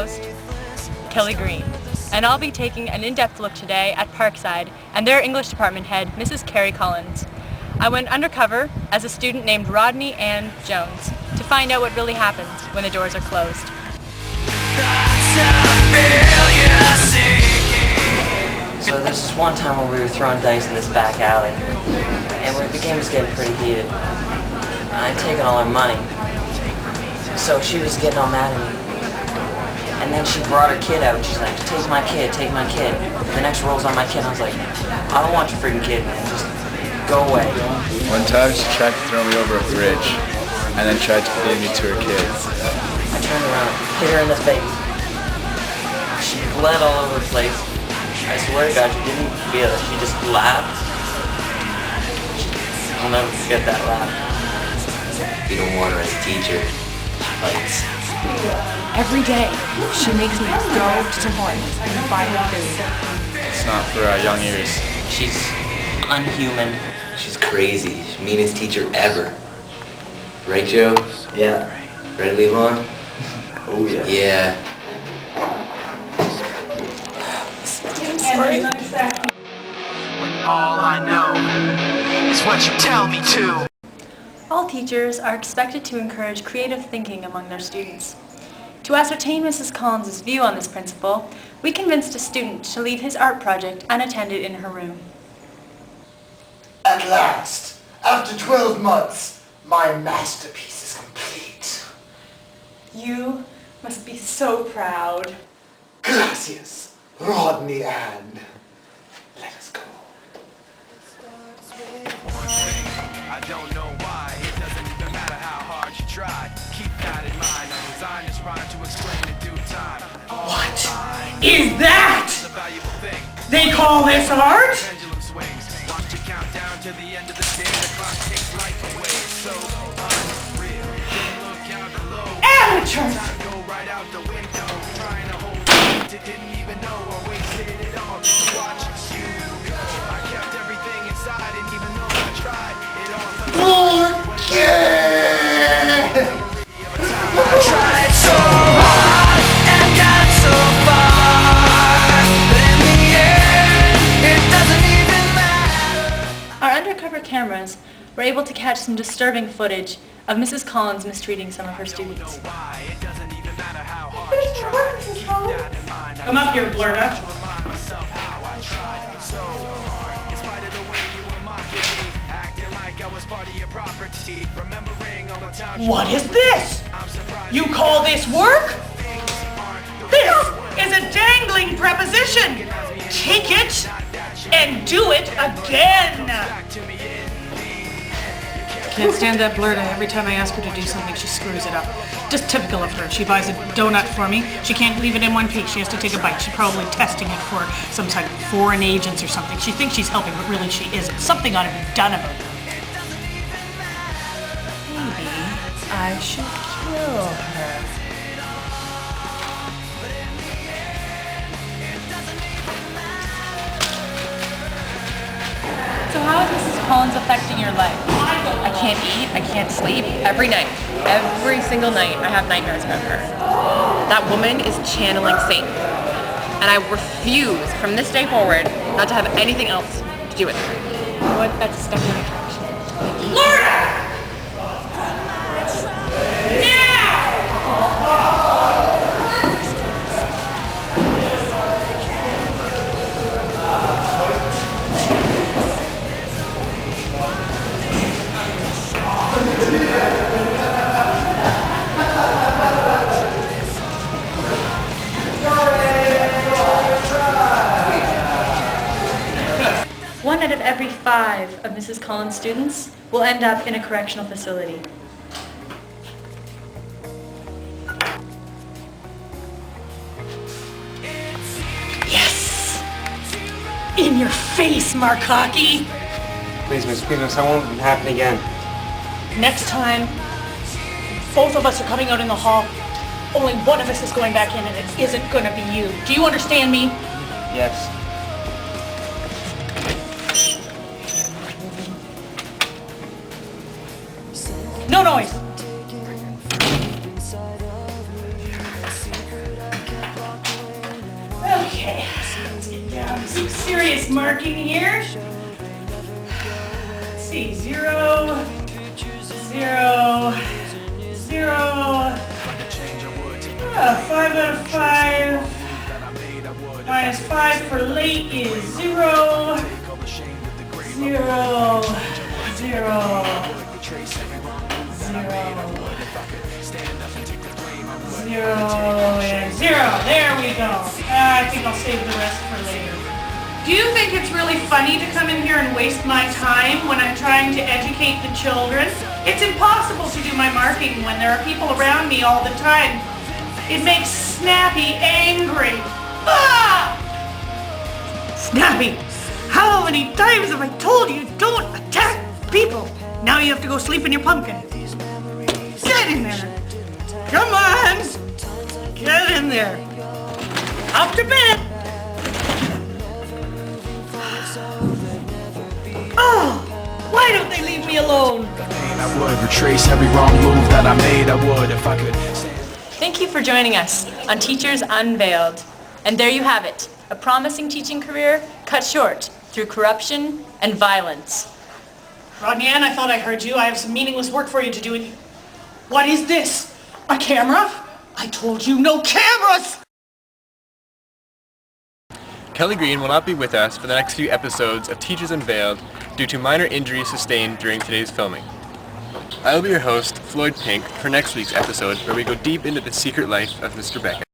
host, Kelly Green, and I'll be taking an in-depth look today at Parkside and their English department head, Mrs. Carrie Collins. I went undercover as a student named Rodney Ann Jones to find out what really happens when the doors are closed. So there's this one time when we were throwing dice in this back alley, and the game was getting pretty heated. I'd taken all her money, so she was getting all mad at me. And then she brought her kid out, she's like, take my kid, take my kid. The next roll's on my kid, and I was like, I don't want your freaking kid, man, just go away. One time she tried to throw me over a bridge, and then tried to feed me to her kids. I turned around, hit her in the face. She bled all over the place. I swear to God, she didn't feel it. She just laughed. I'll never forget that laugh. You don't want her as a teacher. She fights. Every day, she makes me go to Tim Hortons and buy her food. It's not for our young ears. She's unhuman. She's crazy. She's the meanest teacher ever. Right, Joe? Yeah. Ready to leave on? Oh, yeah. Yeah. When all I know is what you tell me to. All teachers are expected to encourage creative thinking among their students. To ascertain Mrs. Collins' view on this principle, we convinced a student to leave his art project unattended in her room. At last, after 12 months, my masterpiece is complete. You must be so proud. Gracias, Rodney Ann. Let us go. I don't know why. It doesn't even matter how hard you try. Keep that in mind. I designed this rhyme to explain in due time. What is that? It's a valuable thing. They call this art? Pendulum swings. Watch you count down to the end of the day. The clock takes life away. So unreal. Look out below. Amateur! Time go right out the window. Trying to hold on. Didn't even know I wasted it all just to watch you go. I kept everything inside, and even though I tried, it all fell I tried so hard and got so far, but in the end, it doesn't even matter. Our undercover cameras were able to catch some disturbing footage of Mrs. Collins mistreating some of her students. Why? It doesn't even matter how hard you try. Keep that in mind. Come up here, Blurta. Remind myself how I tried so hard. In spite of the way you were mocking me, acting like I was part of your property, remembering all the times. What is this? You call this work? This is a dangling preposition. Take it and do it again. Can't stand that Blurta. Every time I ask her to do something, she screws it up. Just typical of her. She buys a donut for me. She can't leave it in one piece. She has to take a bite. She's probably testing it for some type of foreign agents or something. She thinks she's helping, but really she isn't. Something ought to be done about it. Maybe I should kill her. So how is Mrs. Collins affecting your life? I can't eat, I can't sleep. Every night, every single night, I have nightmares about her. That woman is channeling Satan. And I refuse, from this day forward, not to have anything else to do with her. What? That's a step in the direction. Blurta! One out of every 5 of Mrs. Collins' students will end up in a correctional facility. Yes! In your face, Mark Hockey! Please, Miss Peters, that won't happen again. Next time, both of us are coming out in the hall. Only one of us is going back in, and it isn't going to be you. Do you understand me? Yes. No noise. Okay, let's get down to some serious marking here. Let's see, 0, 0, 0. 5 out of 5. Minus 5 for late is 0, 0, 0, 0, and 0. There we go. I think I'll save the rest for later. Do you think it's really funny to come in here and waste my time when I'm trying to educate the children? It's impossible to do my marking when there are people around me all the time. It makes Snappy angry. Ah! Snappy, how many times have I told you don't attack people? Now you have to go sleep in your pumpkin. Get in there. Come on. Get in there. Up to bed. Oh, why don't they leave me alone? I would retrace every wrong move that I made. I would if I could. Thank you for joining us on Teachers Unveiled. And there you have it, a promising teaching career cut short through corruption and violence. Rodney Ann, I thought I heard you. I have some meaningless work for you to do. What is this? A camera? I told you no cameras! Kelly Green will not be with us for the next few episodes of Teachers Unveiled due to minor injuries sustained during today's filming. I will be your host, Floyd Pink, for next week's episode where we go deep into the secret life of Mr. Beckett.